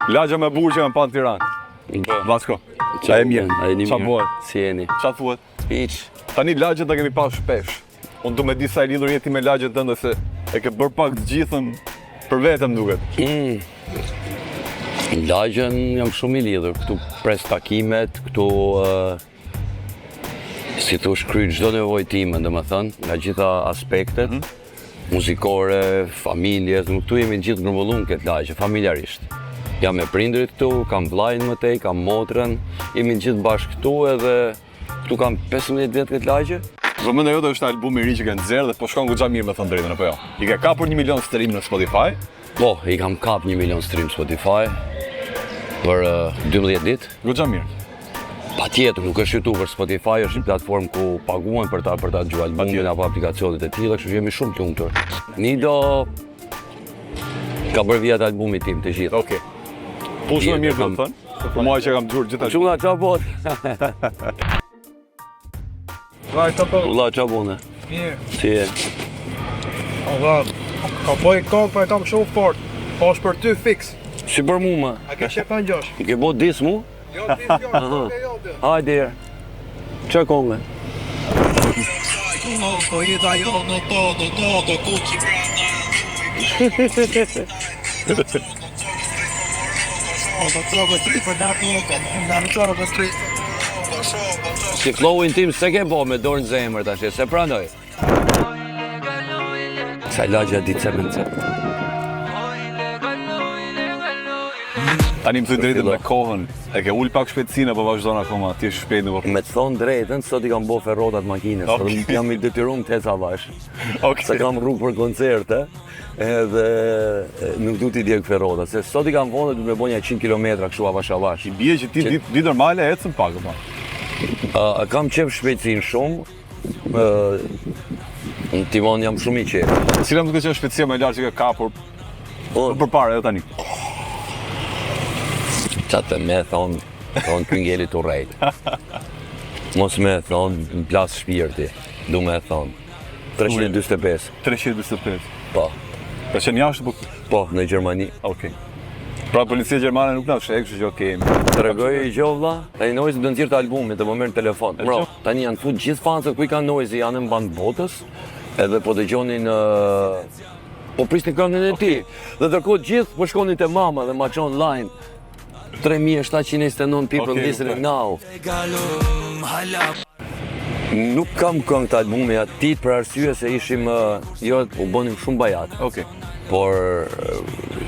Lagja me bukur që kanë pa në Tiranë. Vasko. Qa e mirë? Qa bëhet? Si jeni? Qa thuhet? Hiq. Tani lagjet da kemi pa shpesh. Unë du me di sa e lidhur jeti me lagjet tënde se e ke bërë pak të gjithën për vetëm duket. Lagjen jam shumë i lidhur. Këtu pres takimet, këtu si thush kryj çdo nevojë time, domethënë, nga gjitha aspektet. Muzikore, familje, këtu jemi gjithë grumbullun këtë lagje, familjarisht. Jam me prindrit këtu, kam vllajën më tej, kam motrën, jemi gjithë bashkë këtu edhe këtu kam 15 vjet këtë lagje. Vëmendja jote është albumi i ri që kanë nxjerrë dhe po shkon goxha mirë me thënë drejtën apo jo? I ka kapur 1 milion stream në Spotify? Po, i kam kap 1 milion stream Spotify për 12 ditë. Goxha mirë. Patjetër, nuk është YouTube, Spotify është një platformë ku paguhen për ta dëgjuar albumin apo aplikacionet e tilla, kështu që jemi shumë të lumtur. Nido ka bërë vjet albumit tim të gjithë. Okej. Po shumë mirë do të thënë. Po mua që kam dëgjuar gjithë. Çuna çabot. Vai, tá bom. Ulla çabone. Mirë. Si je? Ka po i këngë për e kam shumë fort. Po është për ty fix. Si për mu ma? A ke qepan gjosh? I ke bo dis mu? Jo, ti jo, jo. Hajde herë. Që konge? Si flowin tim se ke bo me dorë në zemër tash, se pranoj. Sa lagja ditë se me në cep. Tani më thuj drejtën me kohën, e ke ull pak shpejtësinë apo vazhdon akoma, ti je shpejt në Me të thonë drejtën, sot i kam bo ferrotat makines, okay. Jam i detyruar të eca bash. Okay. Se kam rrugë për koncerte, edhe nuk du t'i djeg ferrotat, se sot i kam vonë du me bonja 100 km kështu avash. I bie që ti ditë normale ecën pak apo? Kam qef shpejtësinë shumë, në timon jam shumë i qef. Cila më duke qenë shpejtësia më e lartë që ke kapur përpara edhe tani? Qatë me thonë këngeli të rejtë. Mos me thonë në plasë shpirti, du me thonë 325. 325? Po. Ka qenë jashtë po? Po, në Gjermani. Okej. Pra policia gjermane nuk na shek, kështu që okej. Tregoj i gjovlla, tani Noizi do nxjerrë albumin dhe po merr në telefon. Bro, tani janë fut gjithë fansët ku i kanë Noizi, janë në bandë botës, edhe po dëgjonin po prisnin këngën e tij. Dhe ndërkohë gjithë po shkonin te mama dhe ma çon online. 3729 people listening now. Nuk kam këngë të albumi aty për arsye se ishim u bënim shumë bajat. Okej. Por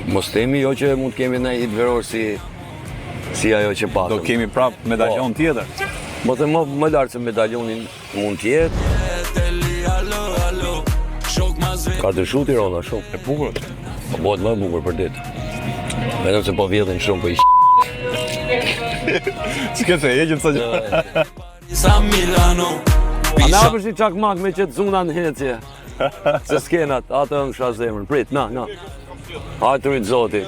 mos themi jo që mund të kemi një hit veror si ajo që patëm. Do kemi prap medaljon tjetër. Mo të më lartë se medaljonin mund tjetë. Ka të shuti rolla shumë. E bukur është. Po bëhet më bukur për ditë. Vetëm se po vjedhin shumë për i S'ke se heqim sa gjë. A na përshi çakmak me qëtë zuna në hecje. Se skenat, atë në sha zemrën. Prit, na. Hajtë të rritë zoti.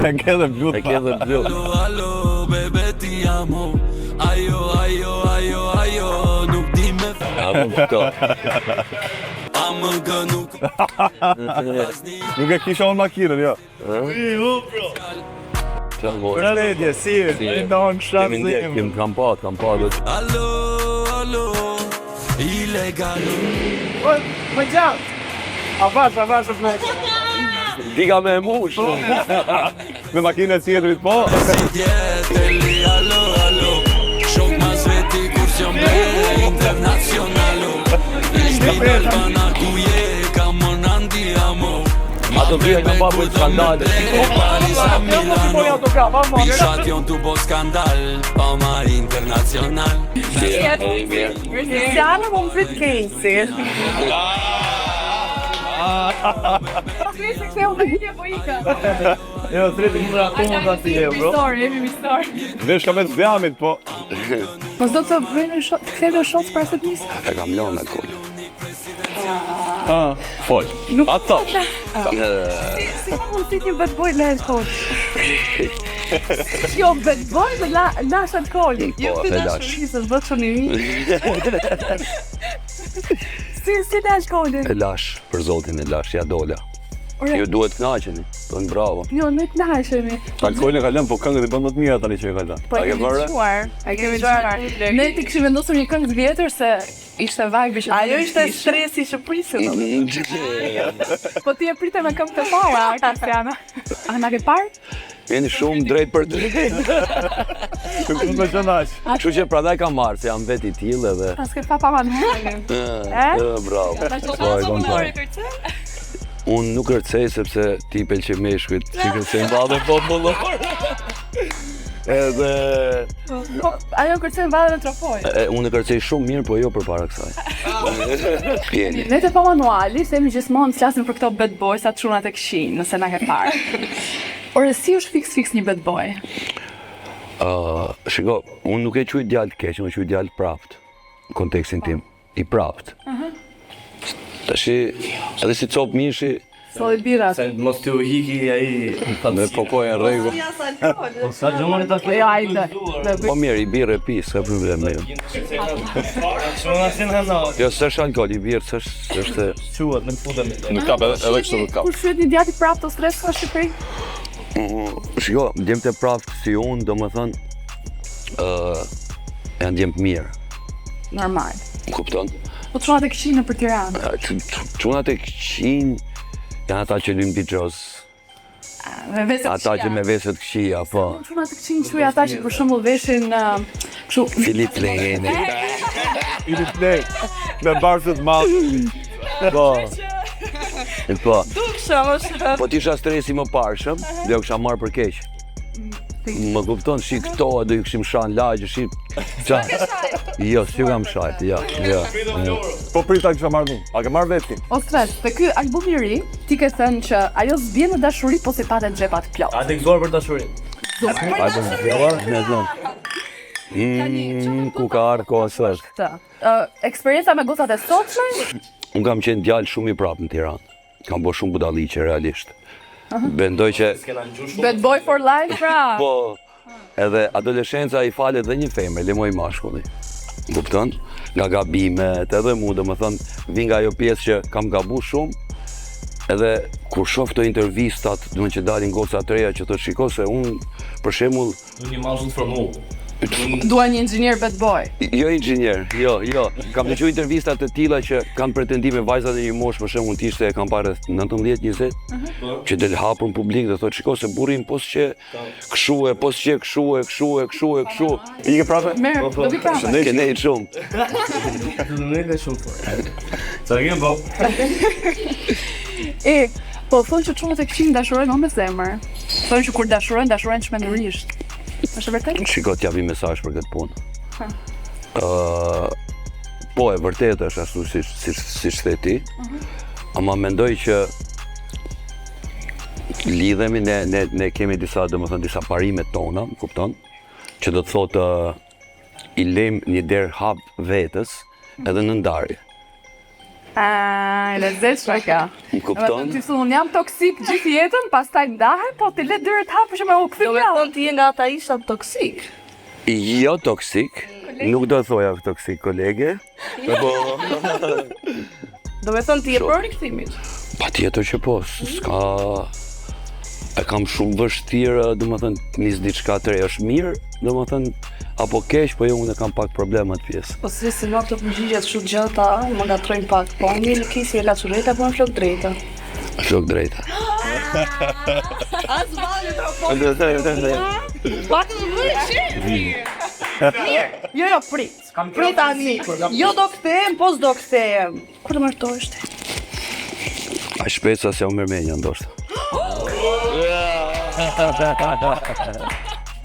E ke dhe blut. E ke dhe blut. Apo këto. Nuk e kisha unë makinën, jo. Përledje, si ndonë shatë zemë. Kam pa. Allo, ilegalu. Më gjatë. Avash, me. Diga me mush. Me makinën e tjetrit po. Si djetëli, allo. Shok ma zveti kur s'jom me internacionalu. Ishti Albana ku je, kam mon andiamo. Ato vje kam pa për skandale. Pishat jon tu bo skandal, pa ma internacional. Cristiano më më fritë kejsi. Krishtë këse unë të po ika. Jo, sreti më rakonë të si e, bro. Mistori. Vesh ka me të zjamit, po. Mos do të bëjnë këtheve shots për asët njësë? E kam lënë alkohol. Fol. Ato. Si ka mund të një bad boy në alkohol? Jo, bad boy dhe lash alkohol. Jo, këtë dashurisë, është bëtë shumë i mi. Si në alkoholin? E lash, për zotin e lash, ja dola. Ju duhet kënaqeni. Thonë bravo. Jo, ne kënaqemi. Alkoolin e ka lënë, po këngët i bën më të mira tani që e ka lënë. Po A ke bërë? A kemi çuar. Ne ti kishim vendosur një këngë vjetër se ishte vibe që Ajo ishte stresi që prisim. Po ti e prite me këmbë të para, Kristiana. A na ke parë? Jeni shumë drejt për drejt. Këngët më qenash. Kështu që prandaj kam marrë, se jam vet i tillë edhe. Pas ke pa manualin. Bravo. Unë nuk kërcej sepse ti pëlqej meshkujt, që kërcej mbadhe popullor. Edhe Po, ajo kërcen vallën e trofoj. unë e kërcej shumë mirë, po jo përpara kësaj. Pjeni. Ne të pa manuali, themi gjithmonë flasim për këto bad boys, atë çunat e këqij, nëse na ke parë. Ore, si është fiks një bad boy? Shiko, unë nuk e quaj djalë keq, unë e quaj djalë prapt, në kontekstin tim, i prapt. Tashi, edhe si copë mishi, Solli birat. Mos t'u hiki ai. Me popoj e rregull. Sa gjumani ta Jo, ajde. po mirë, i birë e pi, s'ka problem me ju. Çuna sin hano. Jo, s'është alkool, i birë, s'është... Quhet, nuk futem. Nuk ka edhe kështu nuk ka. Kur shyet një djalë i prapë të stres në Shqipëri? Shiko, djemt e prapt si unë, do më thënë, janë djemt mirë, Normal. më kupton? Po çunat e këqij në për Tiranë. Çunat e këqij janë ata që lyn bixhoz, Me vese të ata që me veset këqija, po. Çunat e këqij quaj ata që për shembull veshin kështu Filip Leheni. Filip Lej, me barsët madh. Po. Po. Dukshëm, Po t'isha stresi më parshëm, dhe u kisha marrë për keq. Më kupton, shi këto, do ju kishim shan lagje, shi... Qa? Jo, s'ju kam shajt, jo. Po prita kisha marrë unë. A ke marrë vetë? O stres, te ky album i ri, ti ke thënë që ajo s'bjen në dashuri po si patet xhepat plot. A të gëzuar për dashurinë. Hajde, me zonë. Ku ka ardhë koha sështë. Këtë. Eksperienca me gocat e sotshme? Unë kam qenë djalë shumë i prapë në Tiranë. Kam bo shumë budalliqe, realisht. Bendoj që... Bad boy for life, pra. Po, edhe adoleshenca i falet dhe një femër, lemoj mashkulli. Kupton? Nga gabimet, edhe mu, dhe më thënë, vi nga ajo pjesë që kam gabu shumë, edhe kur shoh këto intervistat, duhen që dalin goca të reja që të shiko se unë, për shembull, Një mallë për mu. Dua një inxhinier bad boy. jo inxhinier, jo. Kam dëgjuar intervista të tilla që kanë pretendime vajzat e një moshë, për shembull, tishte e kam parë 19-20, që del hapur në publik dhe thotë, shiko se burrin pos që kshu e kshu. I ke prapë? Merë, do vi prapë. Ke nejt shumë. Nuk e shumë fort. Sa ke bo? Po thonë që çunat e këqij dashurojnë me zemër. Thonë që kur dashurojnë çmendurisht. Është vërtet? Shiko, t'javi mesazh për këtë punë. Po, e vërtet është ashtu si the ti, ama mendoj që lidhemi, ne kemi disa, domethënë disa parimet tona, kupton? Që do të thotë i lejmë një derë hap vetës edhe në ndarje. Lezetshme ka. Kupton? Ti thon unë jam toksik gjithë jetën, pastaj ndahem, po ti le dyert hapur që më u kthy do me gjallë. thonë ti je nga ata isha toksik. Jo toksik, nuk do thoja toksik kolege, po Do me thonë ti je për rikthimit. patjetër që po, s'ka... E kam shumë vështirë, domethënë, nis diçka të re, është mirë, domethënë, apo keq, po jo unë kam pak problema të pjesë. Po si në këto përgjigjet shumë gjata, më ngatrojnë pak. Po një lëkisi e laçureta, po në flok drejta. Flok drejta. As vale Pak të Mirë. Jo, prit. Prit tani. Jo do kthehem, po s'do kthehem. Kur të martohesh ti? A shpesa se u mërmenja ndoshta.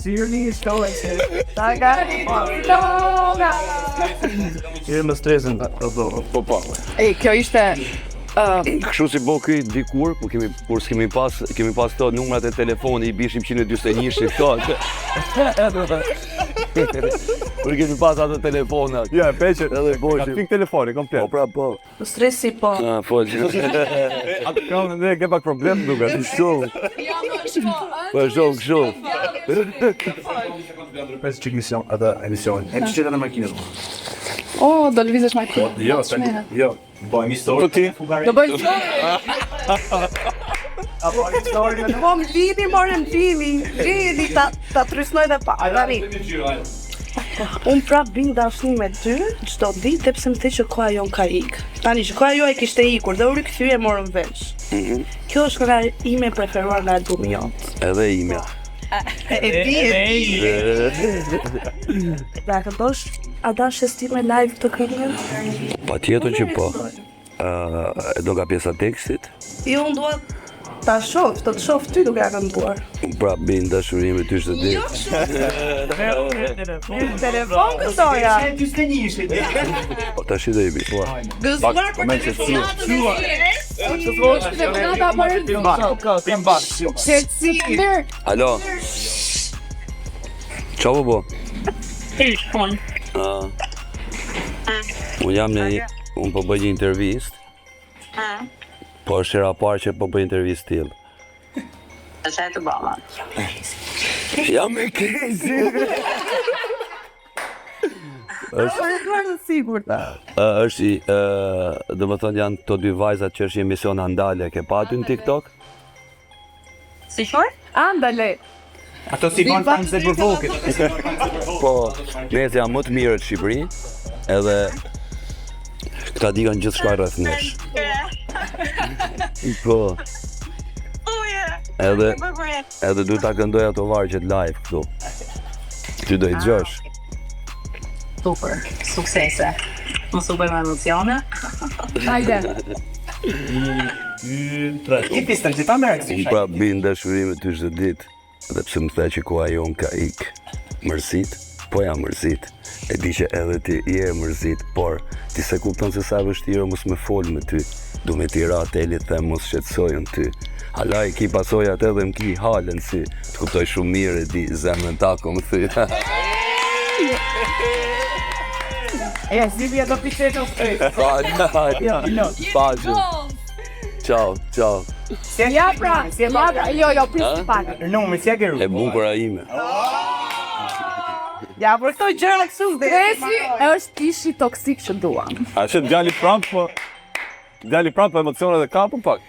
Sirni i shtohen që... Jere më stresin. Po. Kjo ishte Kështu si bo ky dikur, kur kemi pas këto numrat e telefoni, i bishim 141 këto. Kur kemi pas ato telefonat. Ja, peqet. Edhe Ka pik telefoni, komplet. Po pra po. Stresi po. Fol. Atë kam ne ke pak problem duket. Shumë. Po shumë, shumë. Pesë çik mision, atë emision. E që qëta në makinë. oh, do lëvizesh më këtu. Jo, jo. Po, emi story. Po ti? Do bëj Po më lini, morëm lini, ta trysnoj dhe pa. Tani. Unë prap bing dashni me ty çdo ditë pse më the që koha jon ka ik. Tani që koha joaj kishte ikur dhe u rikthye morëm vesh. Kjo është kënga ime e preferuar nga albumi jot. Edhe imja. E di. Da këndosh a dashjes time live të këngën? Patjetër që po. Do ka pjesa tekstit? Jo, unë dua ta shoh, të shoh ty duke ja kënduar. Pra bin dashuri me ty çdo ditë. Telefon këtoja. Po tash do i bëj. Po. Gëzuar për moment që Alo. Ciao bobo. Unë jam unë po bëj një intervistë. Po është hera parë që po bëj intervistë tillë. Është e të bëma. Jam me krizi. Është do më thonë janë të dy vajzat që është një emision Andale, ke pa aty në TikTok? Si shoj? Andale. Ato si ban fanë se për vokët. Po, nese jam më të mirë të Shqipëri, edhe këta di kanë gjithë shka rreth nesh. Po, edhe du ta këndoj ato vargjet live këtu. Ty do i dëgjosh. Super, suksese. Mos u bëjmë emocione. Hajde. I pistën që ta mërë Unë pra bin dashuri me ty çdo ditë, dhe pse më the që koha jon ka ik. Mërzit, po jam mërzit. E di që edhe ti je mërzit, por ti se kupton se sa vështirë mos me fol me ty. Du me tira telit them mos shqetësojën ty. Hala i ki pasojat edhe më ki halen si, të kuptoj shumë mirë e di zemrën tako më thy. E, Silvia do pishet o shkëj. Pazhë. Ciao, ciao. Ja pra, jo, prisë pak. No, me si ageru. E bukura ime. Ja, për këto gjëra këtu. Stresi është kishi toksik që duam. A është djali prapë, po... Djali prapë po emocionet e ka, po pak.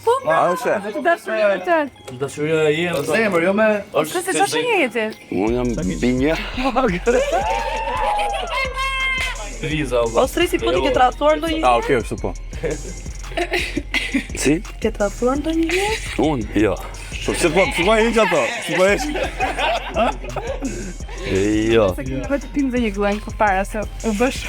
Po, A është? dashuria vërtet. Dashuria e jenë. Zemër, jo me... Stresi çfarë je jeti? Unë jam binja. O stresi po ti ke tradhtuar ndonjë? A, okej, është po. Si? Ke tradhtuar ndonjë? Unë? Jo. Po si po e hiq ato? Si po e hiq? Jo. Se këmë të pim dhe një glenk për para, se u bësh.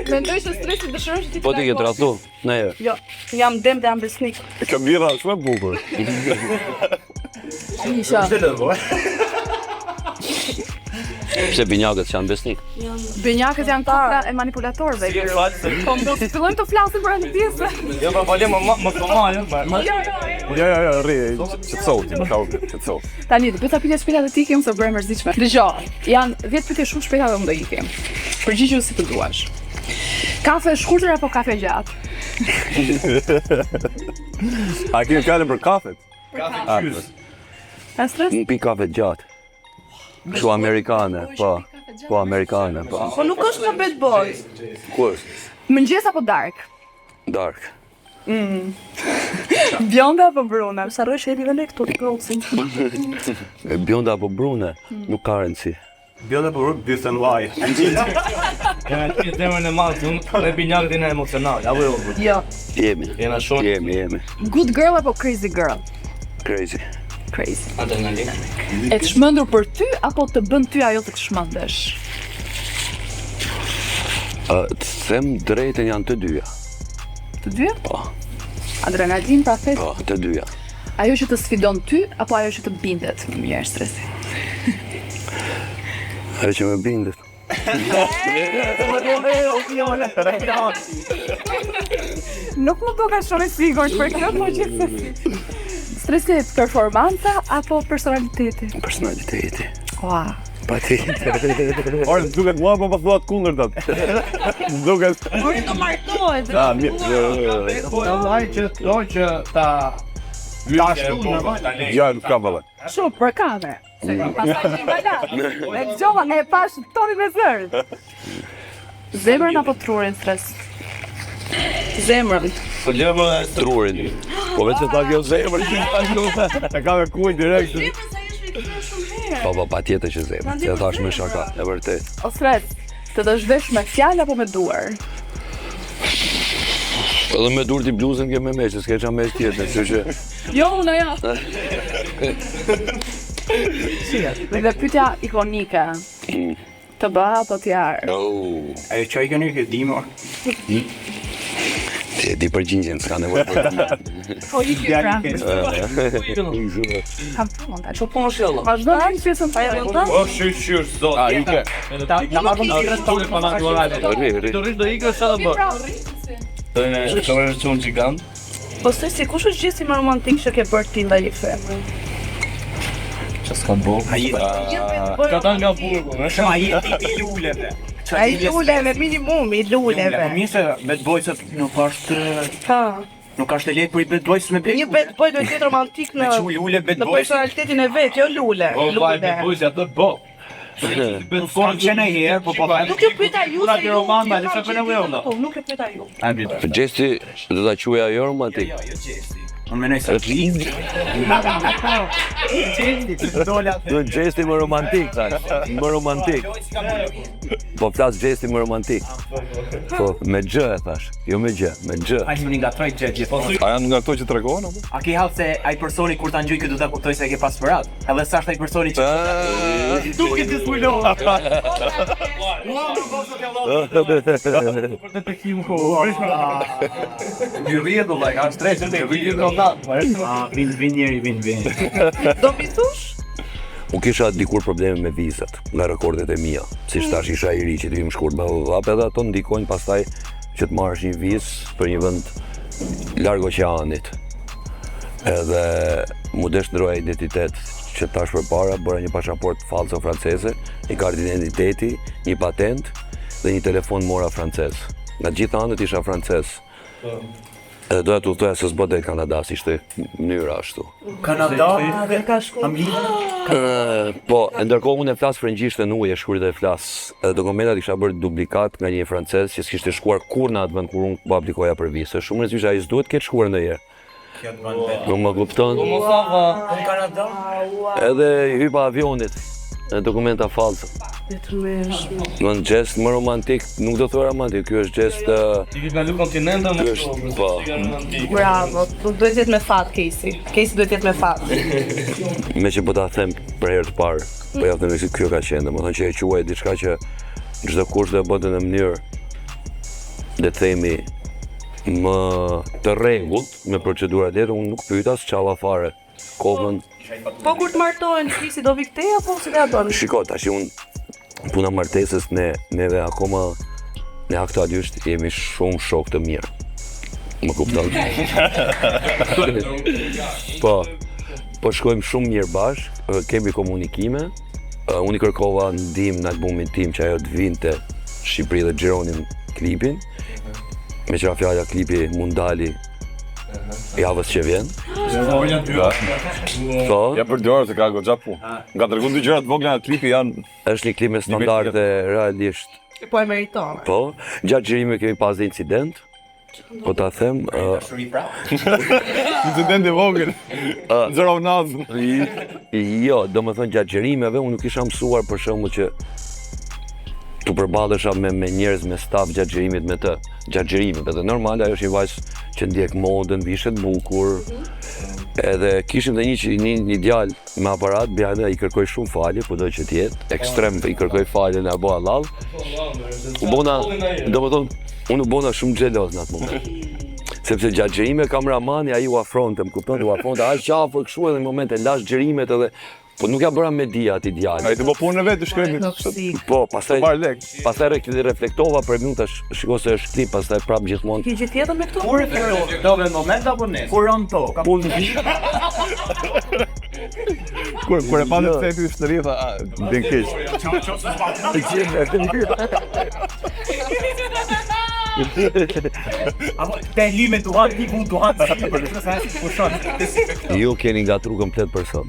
Mendoj që stresi dëshiron që ti Po ti ke tratu? Ne jo. Jo, jam dem dhe jam besnik. E ka birra shumë e bukur. Isha. Pse binjakët që janë besnik? Benjakët janë kokra e manipulatorëve. Po do të fillojmë të flasim për atë pjesë. Jo, pa falem, më të marë. Jo, rri, qëtësot. Tani, të pyeta pyetje shpejta të ti kemë se bërë mërzitshme. Dëgjoj, janë 10 pyetje shumë shpejta dhe më do ikim. Përgjigju si të duash. Kafe shkurtër apo kafe gjatë? A kemi fjallën për kafet? A stres? Unë pi kafe gjatë. Kështu amerikane, po. Po amerikane, po. Po nuk është nga bad boy. Ku është? Mëngjes apo dark? Dark. Bjonda apo brune? Sa rroj që jemi dhe ne këtu të gocin. Bjonda apo brune? Nuk ka rëndësi. Bjone për rrët, this and why. Jena të temën e madhë, unë e binjakët jena emocional, apo jo? Jo. Jemi. Jena shumë. Jemi. Good girl apo crazy girl? Crazy. Crazy. Adrenalin. E të shmëndur për ty apo të bën ty ajo të të shmëndesh? Të them drejtën janë të dyja. Të dyja? Po. Adrenalin pra fet? Po, të dyja. Ajo që të sfidon ty apo ajo që të bindet më mirë stresi? Ajo që më bindet. Nuk më duka shumë e sigurt për këtë, po gjithsesi. Stresi performanca apo personaliteti? Personaliteti. Ua. Patjetër. Orë, duket mua po thuat kundër të. Duket... Por të martohet. mirë. Vallaj që ta... Ja, nuk ka vëllë. Shumë për kamer. Pasaj që i balat. E gjova, e pash toni me zërë. Zemrën apo trurin stres? Zemrën. Po lëmë Trurin. Po vetë se ta kjo zemër. E ka me kuj direkt. Po, patjetër që zemër. Se thash me shaka, e vërtet. O Fred, të do zhvesh me fjalë apo me duar? Edhe me dur ti bluzën ke me me, që s'ke qa me tjetër, kështu që... Jo, unë ja. Dhe pyetja ikonike. Të bëha apo t'jarë? Oh, Ajo që i këni këtë dimor. ti e di përgjigjen, s'ka nevojë për të. Po i kjo pra. Kam të montaj. Po punë shëllë. Vazhdo në një pjesën të Ajo të. O, shqyr, zot. A, ike. Ta marrë në tjere stole pa naturale. Rri. Të rrish do ikë sa do bërë. Të në shkëmërë që unë gjigant. Po se kush është gjesti më romantik që ke bërë ti ndaj një femre? Që s'ka bo. Ka ta nga burgu. Shumë aji i luleve. Ai luleve, minimum i luleve. Mirë se bad boys nuk është Ha. nuk është e lehtë për i bad boys me Një bad boy duhet të jetë romantik në lule bad në personalitetin e vet, jo lule. Lule. boys atë bo. Nuk kanë qenë herë, po Nuk ju pyeta ju se ju. roman, ma lësha për në vëllë. Po, nuk e pyeta ju. Për gjesti, do ta quaj ajo romantik. Unë menoj se Gjesti më romantik, thash. Më romantik. Po flas gjesti më romantik. Po me gjë e thash, jo me gjë, me gjë. Ai më ngatroj gjetje. Po A janë nga ato që tregon apo? a ke hallë se ai personi kur ta ngjoj që do ta kuptoj se e ke pas parat. Edhe sa është ai personi që duket të spulo. Për detektiv ku. Ju rrihet do like, I'm stressed, të rrihet do na. Vin njëri, vin. Do mi thush? Unë kisha dikur probleme me vizat nga rekordet e mia. Si tash isha i ri që të vim shkurt me hap edhe ato ndikojnë pastaj që të marrësh një vizë për një vend larg oqeanit. Edhe mu dëshndroja identitet që tash përpara bëra një pasaportë falso franceze, një kartë identiteti, një patent dhe një telefon mora francez. Nga gjithë anët isha francez. Edhe doja t'u thoja se s'bë drejt Kanada, si ishte mënyra ashtu. Kanada, Ka shku. Po, ndërkohë unë e flas frëngjisht e nuk e shkruaj dhe e flas. Edhe dokumentat isha bërë duplikat nga një francez që s'kishte shkuar kur në atë vend kur unë po aplikoja për vizë. Shumë rëndësishme ai s'duhet ketë shkuar ndonjëherë. Nuk më kupton. Kanada. Edhe hypa avionit në dokumenta falsa. Në gjest më romantik, nuk do thua romantik, ky është gjest Ti ke kalu kontinentën, ky është po. Bravo. Duhet jetë me fat Casey. Casey duhet jetë me fat. Me që po ta them për herë të parë, po ja them se kjo ka qenë, domethënë që e quaj diçka që çdo kush do e bëte në mënyrë le të themi më të rregullt me procedura letë, unë nuk pyeta s'çava fare. Kokën. Po kur të martohen, Casey do vi këtej apo si do bën? Shiko, tash unë puna martesës neve akoma ne aktualisht jemi shumë shok të mirë. Më kupton? Po shkojmë shumë mirë bashkë, kemi komunikime. Unë i kërkova ndihmë në albumin tim që ajo të vinte Shqipëri dhe xhironin klipin. Me qëra fjalla klipi mund dali javës që vjen. Po, Ja për 2 orë se ka goxha punë. Nga tregon dy gjëra të vogla në klipi janë është një klip me standarde realisht. Po e meriton. Po, gjatë xhirimit kemi pas dhe incident. Po ta them, incident i vogël. Zero naz. jo, domethënë gjatë xhirimeve unë nuk isha mësuar për shembull që tu përballesha me njerëz me staf gjatë xhirimit me të. Gjatë xhirimit, edhe normal ajo është një vajzë që ndjek modën, vishet bukur. Edhe kishim dhe një djalë me aparat, bjana i kërkoj shumë falje, po do që t'jetë, ekstrem i kërkoj falje në abo halal. U bona, domethënë, unë u bona shumë xheloz në atë moment. Sepse gjatë xhirimeve kameramani ai u afronte, më kupton, u afronte aq qafër kështu edhe në moment e lash xhirimet edhe po nuk ja bëra me dia atij djalë. Ai të bë punën e vet të shkrimit. Po, pastaj Bar lek. pastaj reflektova për minuta, shikoj se është klip, pastaj prap gjithmonë. Ki gjithë jetën me këtu? Kur e filloi? Do në moment apo ne? Kur on to? Kur e pa në seti i shtëri tha, din keq. Apo te limet duan ti mund duan për të thënë pushon. Ju keni ngatruar komplet person.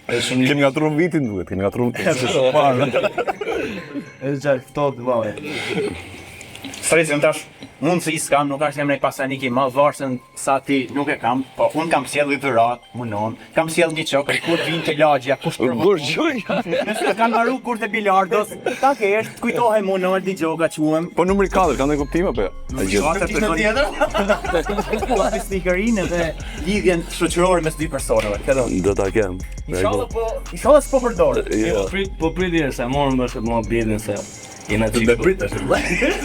Kemi ngatruar vitin duhet, kemi ngatruar. Është gjatë këto duaj. Stresin tash, unë si s'kam, nuk është emre pasaniki, ma varsën sa ti nuk e kam, po unë kam sjell i dhurat, munon, kam sjell një çokër, kur vinë të lagja, kush Burgjuj. nëse kanë marru kur të bilardos, ta kesh, kujtohet munon, di gjoga quhem. Po numri 4, kanë dhe kuptim apo jo? Atë të tjetër? Pisnikërinë dhe lidhjen shoqërore mes dy personave, këto. Do ta kem. Inshallah s'po përdor. Po pritje se morëm bashkë më bjedin se jena çik.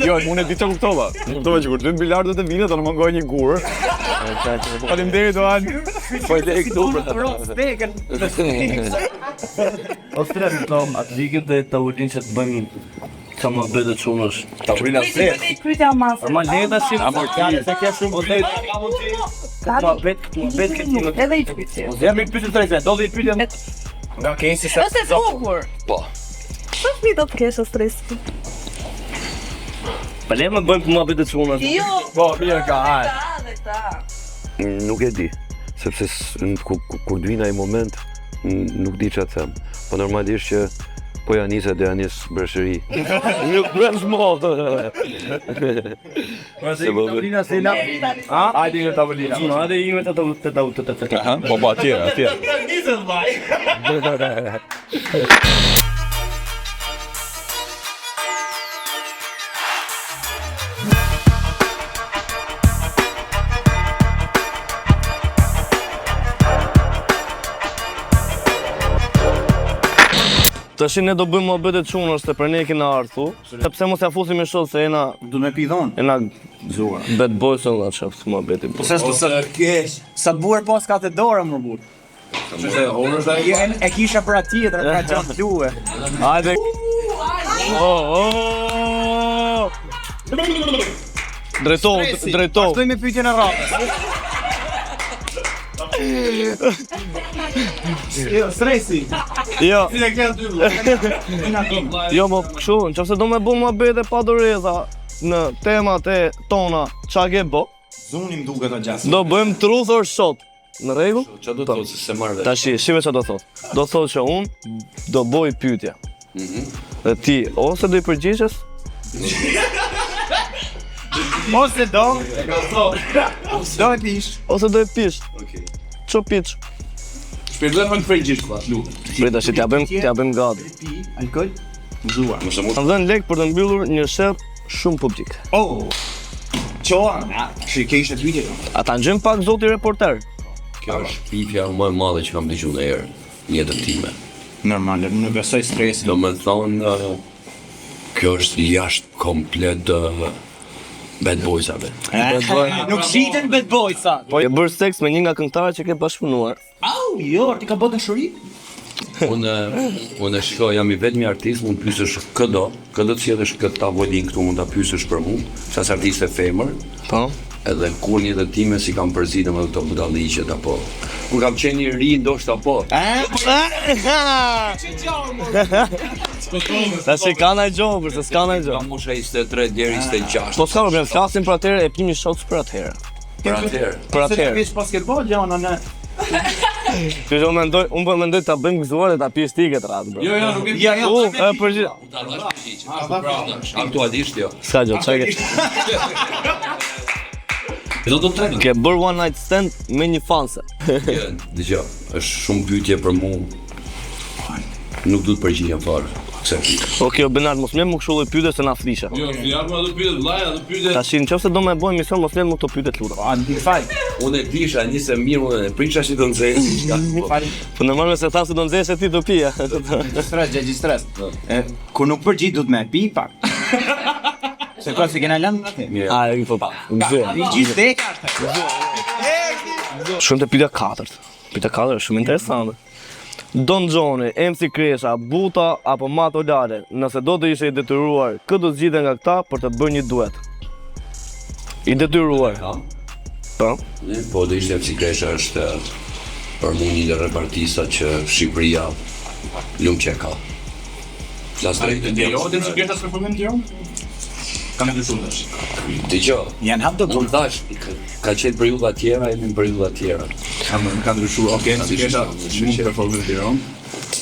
Jo, unë e di çka kuptova. Kuptova që kur dyn bilardët e vinë do të mungoj një gur. Faleminderit Oan. Po e le këtu Steken. O stres to, atë ligën dhe tavolin që të bëjmë sa më bëhet të çunësh. Tavolina se. Pyetja mas. Ma leta si Amortiale se ke shumë vërtet. Po bet këtë më. Edhe i pyetje. Jam i pyetur tretën, do të pyetëm. Nga kesi se. Është e bukur. Po. Sa fëmijë do të kesh stres? Po le më bëjmë më bëhet të çunësh. Jo. Po, mirë ka, hajde. Dhe ta. Nuk e di, sepse kur vjen ai moment nuk di ç'a them. Po normalisht që po ja nisë do ja nis breshëri. Nuk bën small. Tavolina se la. Hajde nga tavolina. Hajde ime të. Aha, po atje. Tashi ne do bëjmë më bëhet të çunësh se për ne kena ardhu. Sepse mos ja fusim me shok se jena Do me pi dhon. jena bad boys on that shop më bëhet. Po sa kesh. Sa buar pas ka të dorë më burr. E kisha për atë tjetër, pra çon luë. Hajde. Oh. Drejto. Vazhdoj me pyetjen e rrapës. Jo, stresi. Jo. Si e ke aty? Jo, mo kështu, nëse do me bëjmë më bëhet e pa doreza në temat e tona, ç'a ke bë? Zuni më duket ta gjas. Do bëjmë truth or shot. Në rregull? Ç'a do të thotë se marr vesh. Tashi, shive ç'a do thot. Do thotë që unë do bëj pyetje. Dhe ti ose do i përgjigjesh, Ose do. Do të ish. ose do e pish. Okej. Ço piç? Shpjegoj më frigjish valla, lu. Prit tash t'ja bëjmë gati. Pi alkol. Mzuar. Mos e mos. Kam dhënë lek për të mbyllur një sherr shumë publik. Oh. Çoa, shi ke ishte pyetje. Ata ngjën pak zoti reporter. Kjo është pifja më e madhe që kam dëgjuar ndonjëherë në jetën time. Normal, unë besoj stresin. Do më thonë, kjo është jashtë komplet bad boysave. Nuk shiten bad boys sa. Po e bër seks me një nga këngëtarët që ke bashkëpunuar. Au, jo, ti ka bërë dashuri? Unë shkoj, jam i vetmi artist, mund pyesësh këdo të sjellësh këtë tavolin këtu mund ta pyesësh për mua, sa artist e femër. Po. Edhe kur një të time si kam përzitur me këto budalliqet apo kur kam qenë i ri ndoshta po. Tash e kanë ai gjobë, se s'kan ai gjobë. Kam mosha 23 deri 26. Po s'ka problem, flasim për atëherë, e pini shots për atëherë. Për atëherë. Për Se atëherë. pish basketball, jona në. Ti do unë po mendoj ta bëjmë gëzuar dhe ta pish ti këtë radhë, bro. Jo, nuk e di. Ja, ja. Përgjigj. Ta dash përgjigje. Aktualisht jo. S'ka gjë, çka ke? Do të trajnë. Ke bër one night stand me një fanse. Dgjoj, është shumë pyetje për mua. Nuk du të përgjigjem fare. Okej, Benard, mos më kështu lloj pyetje se na flisha. Jo, ja më do pyet vllaja, do pyet. Tash nëse do më bëjmë mision, mos më këto pyetje të lutem. A ndi fal. Unë e disha nisë mirë, unë e prisha si do nxjerrë. Po normal se thasë do nxjesh ti do pija. Stres. Kur nuk përgjigj do të më pi pak. Se ka si kena lënë atë. Mirë. A, po pa. Gëzuar. I gjithë deka. Shumë të pyetja katërt. Pyetja katërt është shumë interesante. Don Johnny, MC Kresha, Buta apo Mato Lale, nëse do të ishe i detyruar, kë do zgjidhe nga këta për të bërë një duet? I detyruar. Po. Po do ishte MC Kresha është për mua një ndër artistat që Shqipëria lumë që ka. Flas drejt. Jo, dhe si kërta së përmend jo? Kam të shumë tash. Dgjoj. Janë hap do Unë thash, ka qenë periudha tjera, jemi në periudha tjera. Ka ndryshuar. Okej, si kërta mund të performojë Tiranë.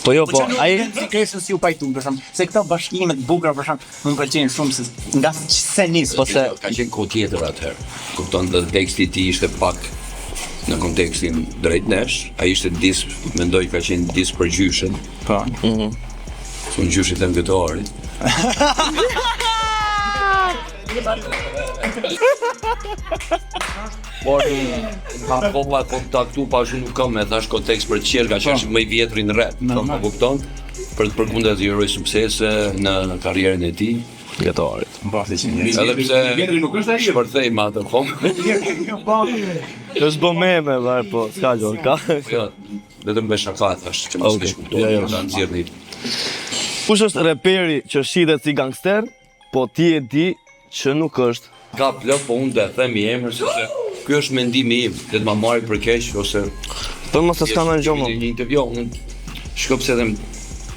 Po jo, po, ai MC Kresën si u pajtu, për shemb, se këto bashkimet bukura për shemb, më pëlqejnë shumë se nga se nis, Po se ka qenë kohë tjetër atëherë. Kupton, dhe teksti i tij ishte pak në kontekstin drejt nesh, ai ishte mendoj ka qenë për gjyshin. Po. Son gjyshit e ngëtorit. Por ka popa kontaktu pa shumë nuk kam, e thash kontekst për qerë, ka që është më i vjetri në rap, më kupton? Për të përkundër të juroj suksese në karrierën e tij. Gëtorit. Edhe pse shpërthej ma të komë. Është bo meme, vaj, po, s'ka gjorë, ka? Jo, vetëm me shaka thash, që mos me shkuptojnë, ta nëzirë një. Kush është reperi që shitet si gangster, po ti e di që nuk është? Ka plot, po unë dhe them i emër, sepse ky është mendimi im, dhe të ma marri për keq, ose... Për mos të s'ka në gjomë. Jo, unë shkop se them,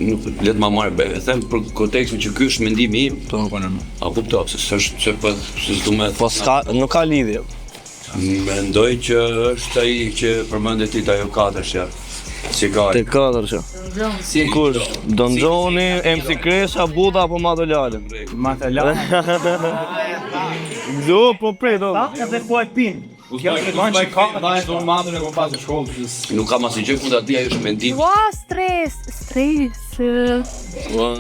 nuk le të ma marri, e them për kontekstin që ky është mendimi im, a kupto, se s'është që se s'du me... Po s'ka, nuk ka lidhje. Mendoj që është ai që përmendet ti ajo 4-shja. Te 4-shja. Kush? Don Gjoni, MC Kresha, Buda apo Mato Lale? Mato Lale. Do, po prej, do. Edhe po e pin. Kjo është më ka, është matën e kompas të shkollës. Nuk kam asnjë gjë kundër atij, ajo është mendim. Ua, stres.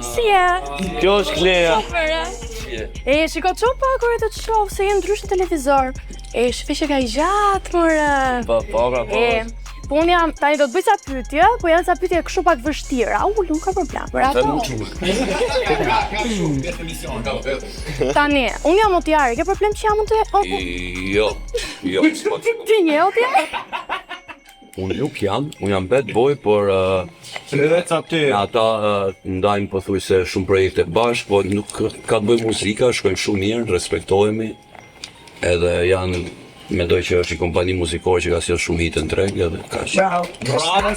Si e? Kjo është Klea. E, shiko qo pak kërë të të shofë, se jenë ndryshë në televizor. E, shpesh e ka i gjatë, mërë. Po. Po unë jam, tani do të bëj ca pyetje, po janë ca pyetje kështu pak vështira. Nuk ka problem, për ato. Tani, unë jam otjare, ke problem që jam otjare? Jo. Ti një otjare? Unë nuk jam, unë jam bad boy, por ata ndajmë pothuajse shumë projekte bashkë, po nuk ka të bëjë muzika, shkojmë shumë mirë, respektohemi, edhe janë mendoj që është i kompani muzikore që ka sjellë shumë hitë në treg edhe kaq. Bravo,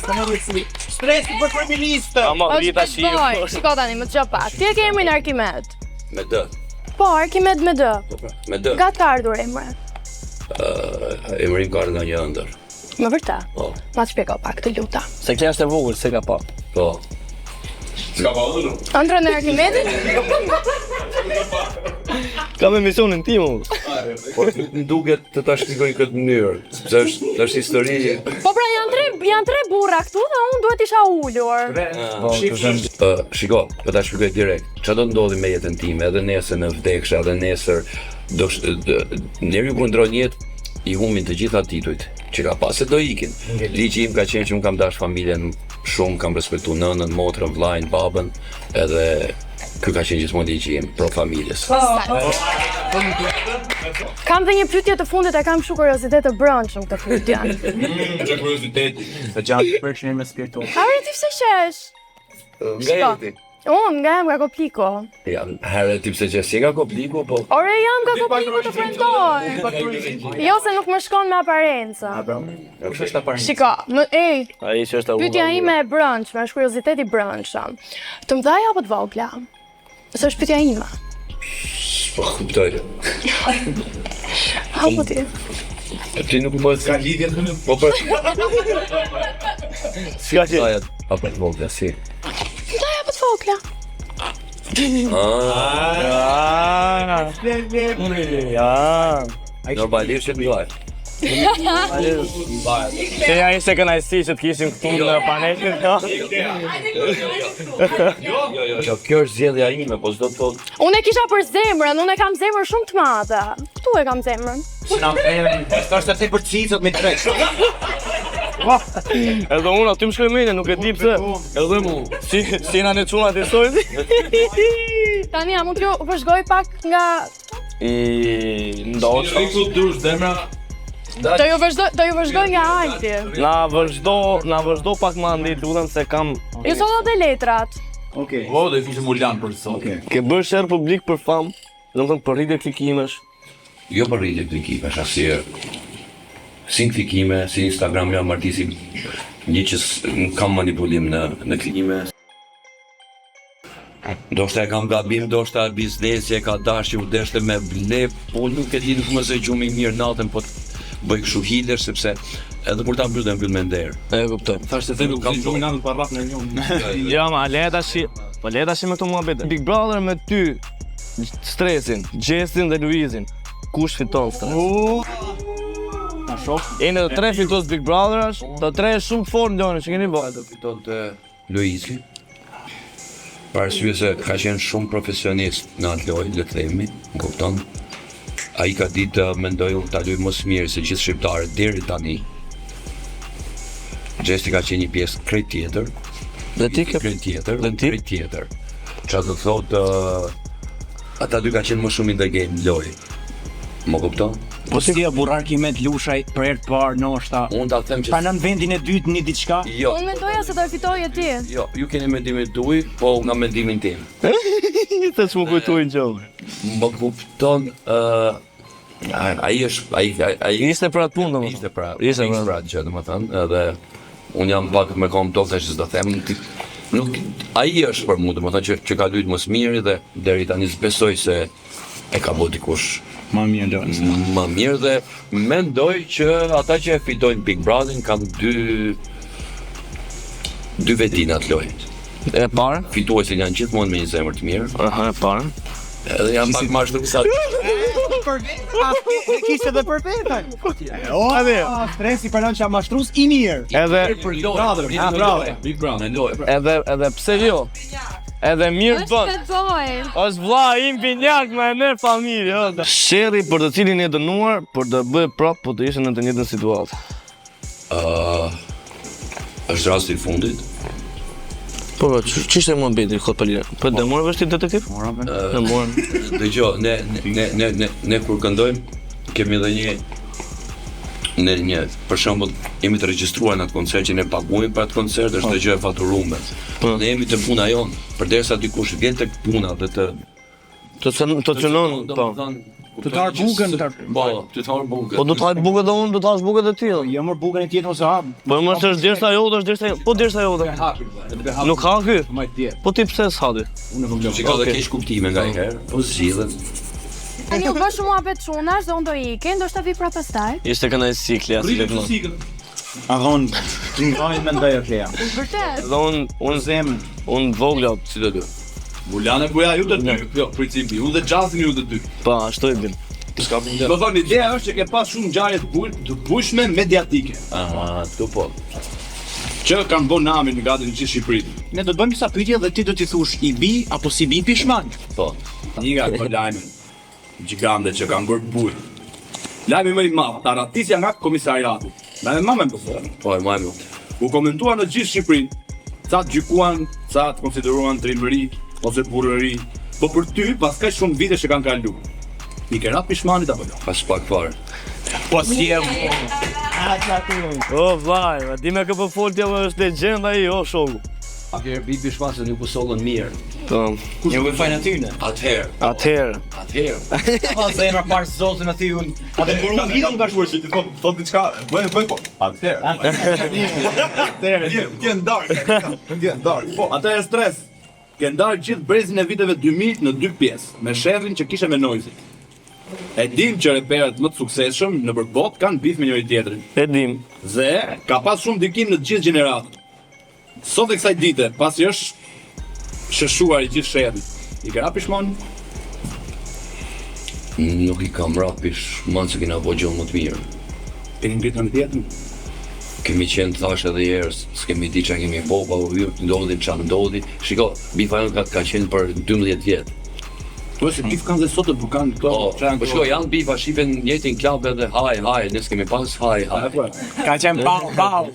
stres për kryeministë. Ama Rita Shiu. Shiko tani, më dëgjoj pak. Ti e ke emrin Arkimed. Me D. Po, Arkimed me D. Me D. Nga ka ardhur emri? Emri ka ardhur nga një ëndër. Më vërtet? Po. Ma të shpjegoj pak, të luta. Se Klea është e vogël, se ka pa. Po. Ëndrën e Arkimedit? Kam emisionin tim, Po më duket të ta shpjegoj në këtë mënyrë, sepse është histori. Po pra janë tre burra këtu dhe unë duhet isha ullur. Shiko, po ta shpjegoj direkt. Çfarë do ndodhi me jetën time, edhe nesër në vdeksha, edhe nesër njeriu kur ndron jetë i humbin të gjitha titujt që ka pas, se do ikin. Ligji im ka qenë që unë kam dash familjen shumë, kam respektu nënën, motrën, vllajën, babën, edhe ky ka qenë gjithmonë ligji im pro familjes. Kam dhe një pyetje të fundit, e kam shumë kuriozitet të brëndshëm këtë pyetje. Që kurioziteti, të gjatë përshënim me spiritu. Are ti pse qesh? Nga jeti? Unë nga jam nga Kopliko. Jam herë ti pse qes, si nga Kopliko, po. Ore jam nga Kopliko të premtoj. Jo se nuk më shkon me aparenca. Kush është aparenca? Shiko, ai që është pyetja ime e brëndshme, është kurioziteti i brëndshëm. Të mëdhaja apo të vogla? Së është pyetja ime. Po kuptoj. Apo ti? Ti nuk më Ka lidhje të në... po për S'ka që... apo të vogla, si. Mëdhaja apo të vogla? Normalisht që të gjoj. Se ja ishte kënaqësi që të kishim këtu në panelin, Jo, kjo është zgjedhja ime, po s'do të thotë. Unë e kisha për zemrën, unë e kam zemrën shumë të madhe. Këtu e kam zemrën. Është të për cicët me trek. Edhe unë aty më shkoj mendje, nuk e di pse. Edhe mu, si na ne çuna të sojë. Tani a mund t'ju vëzhgoj pak nga... Ndoshta. Do ju vëzhgoj nga Alti. Na vazhdo pak më andi, lutem se kam... Ju sono dhe letrat. Okej. Po, do i fishim Ulan për sot. Okej. Ke bërë share publik për famë, domethënë për rritje klikimesh. Jo për rritje klikimesh, asnjëherë. Si në klikime, si Instagram jam artisi një që nuk kam manipulim në klikime. Ndoshta e kam gabim, ndoshta biznesi e ka dashur u deshte me ble, po nuk e di, nuk më se gjumi mirë natën, po bëj kështu hilesh sepse Edhe kur ta mbyll dhe mbyll me nder. E kuptoj. Thash se themi kam dominant për rraf në një. Ja, ma le tash me këto muhabete. Big Brother me ty, Stresin, Gjestin dhe Luizin. Kush fiton Stres? Na shoh. Jeni të tre fitos Big Brotherash, të tre shumë fort ndonjë që keni bërë. Do fiton të Luizi. Për arsye se ka qenë shumë profesionist në atë lojë, le të themi, më kupton. Ai ka ditë të mendoj unë ta luaj më së miri se gjithë shqiptarët deri tani. Gjesti ka qenë një pjesë krejt tjetër. Dhe ti ke Krejt tjetër, Dhe ti? krejt tjetër. Qa do të thotë, ata dy ka qenë më shumë in the game lojë. Më kupton? Po si e burrarki me Lushaj për herë të parë ndoshta. Unë ta them që Pra në vendin e dytë një diçka. jo, Unë mendoja se do e fitoje ti. jo, ju keni mendimin tuaj, po nga mendimin tim. Të që më kujtojnë gjallë. Më kupton, ai është, ai Ishte për atë punë, domethënë. ishte pra, Ishte ishte pra gjë, domethënë, edhe unë jam pak me kom tokë tash s'do them nuk ai është për mua, domethënë që ka luajtur më së miri dhe deri tani s'besoj se e ka bërë dikush Më mirë do. më mirë dhe mendoj që ata që e fitojnë Big Brother kanë dy vetina të lojë. E para? Fituesit janë gjithmonë me një zemër të mirë, Aha, e para. edhe janë pak mashtruesa. Kishte edhe për vetën. O, stresi pranon që mashtrus I mirë. Edhe Brother, brother. Big Brother, lojë. edhe pse jo? Edhe mirë bën. Është vlla im binjak me ne familje. Sherri për të cilin e dënuar për të bëjë prap po të ishte në të njëjtën situatë. Është rasti I fundit. Po, ç'ishte muhabeti kot palire? Po dëmuar vesh ti detektiv? Dëmuar. Dëgjoj, ne kur këndojmë kemi edhe një për shembull jemi të regjistruar në atë koncert që ne paguajmë për atë koncert, është çdo gjë e faturuar. Ne jemi të puna jon, përderisa dikush vjen tek puna dhe Të cënon, po. Të tar bukën, Po, të tar bukën. Po do të haj bukë dhe unë do të hash bukë dhe ti. Jo më bukën e tjetër ose hap. Po mos është derisa jote, është derisa po derisa jote. Nuk ha ky. Më tjetër. Po ti pse s'hadi? Unë vëmë. Që ka dhe keq kuptime nga herë, po zgjidhet. Tani u bë shumë muhabet çunash dhe unë do ikë, ndoshta vi pra pastaj. Ishte kënaqësi klasi vetëm. A dhon, të ngajnë me ndaj atleja. Vërtet. Dhe unë vogla Si do dy? Mulane buja ju të dy, jo, principi, unë dhe Gjazin ju të dy. pa ashtu e dim. S'ka problem. Do thonë, ideja është që ke pas shumë ngjarje të bujshme mediatike, Aha, këtu po. që kanë bën namin në gati në gjithë Shqipërinë. Ne do të bëjmë disa pyetje dhe ti do t'i thush I bi apo si bi pishman. Po. Një nga këto lajme gjigande që kanë bërë bujë. Lajmi më I madh, taratisja nga komisariati. Lajme më më pësër. Po, e majmë. U komentuar në gjithë Shqipërinë, ca të gjykuan, ca të konsideruan trimëri ose burrëri. Po për ty, pas kaq shumë vite që kanë kaluar. I ke rap pishmanit apo jo? Pas pak fare. Po si e O vllai, di me kë po fol ti apo është legjenda ai o shoku. Atëherë bibi shpasë nuk u sollën mirë. Po. Një u fajnë aty ne. Atëherë. Atëherë. Pa zemra parë zotin aty unë. Atë kur unë vidon nga Që ti thot diçka, bëj po. Atëherë. Ke ndarë. Po, ata e stres. Ke ndarë gjithë brezin e viteve 2000 në dy pjesë, me sherrin që kishe me Noizi. E dim që reperët më të suksesshëm në përbot kanë bif me njëri tjetrin. E dim. Dhe ka pas shumë ndikim në të gjithë gjeneratën. Sot e kësaj dite, pasi është shëshuar I gjithë sherrin, I ke rapi shmoni? Nuk I kam rapish, manë se kena bo gjonë më të mirë. Keni ngritur në tjetën? Kemi qenë thash edhe herës, s'kemi di që kemi po, pa u hyrë, ndodhi që ndodhi. Shiko, bifa jonë ka qenë për 12 vjetë. Po se bif kanë dhe sot të bukan këto. Po shiko, janë bifa, shifen njëtin klab edhe haj, ne s'kemi pas haj. ka qenë bau.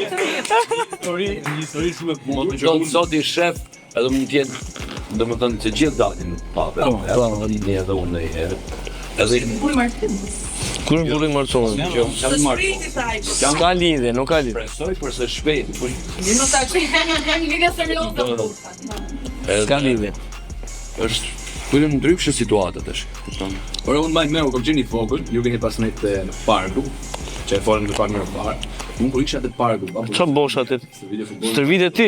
Një histori shumë e Më bukur të qënë sot I shef, edhe mund t'jenë, dhe më thënë që gjithë dalin pape. Një edhe unë dhe I herë. Edhe Kur mbulli marrësohen? që jam marrë. Ka lidhje, nuk ka lidhje. Presoj përse shpejt. S'ka lidhje. Është Kujtëm ndryshë situatat është. Por unë mbaj me u kom qenë I vogël, ju keni pas nejt në parku, që e folëm në pak më parë. Unë kur isha te parku, Qa bosh atit? Stërvite ti?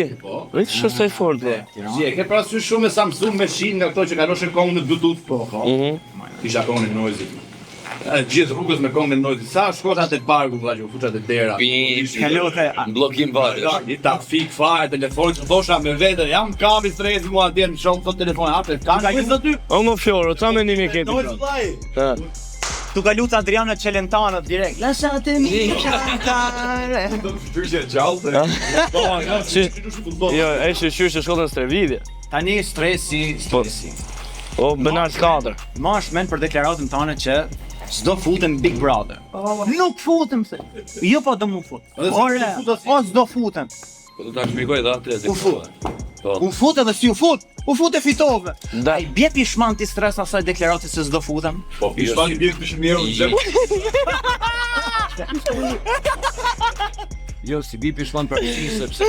Rritë shësaj fort, dhe. Si e ke parasysh shumë me Samsung me shin nga këto që kaloshin kohën në Bluetooth, po. Isha kohën e Noizit. Gjithë rrugës me këngë noise. Sa shkota te parku vllai, fuça te dera. Kalote. Bllokim varesh. I trafik fare, telefon, thosha me vete, jam kam i stresi mua atje në shoh sot telefon hapë. Ka gjithë aty. O më fjoro, ça mendimi ke ti? Tu ka lutë Adriana Celentano direkt. Lasciatemi cantare. Shyrje gjallë. Jo, e shqyrë shkollën Stërvidhje. Tani stresi. O Benar Skadër. Mash men për deklaratën tane që s'do futem Big Brother. Nuk futem se. Jo po do mu fut. Ore, s'do futem. Po do ta shpjegoj edhe atë. U fut. U fut edhe si u fut. U fut e fitove. Da. Ai bje pishman ti stres asaj deklarate se s'do futem. Po pishman bie 200.000 euro në xhep. Jo, si bi pishman për ti, sepse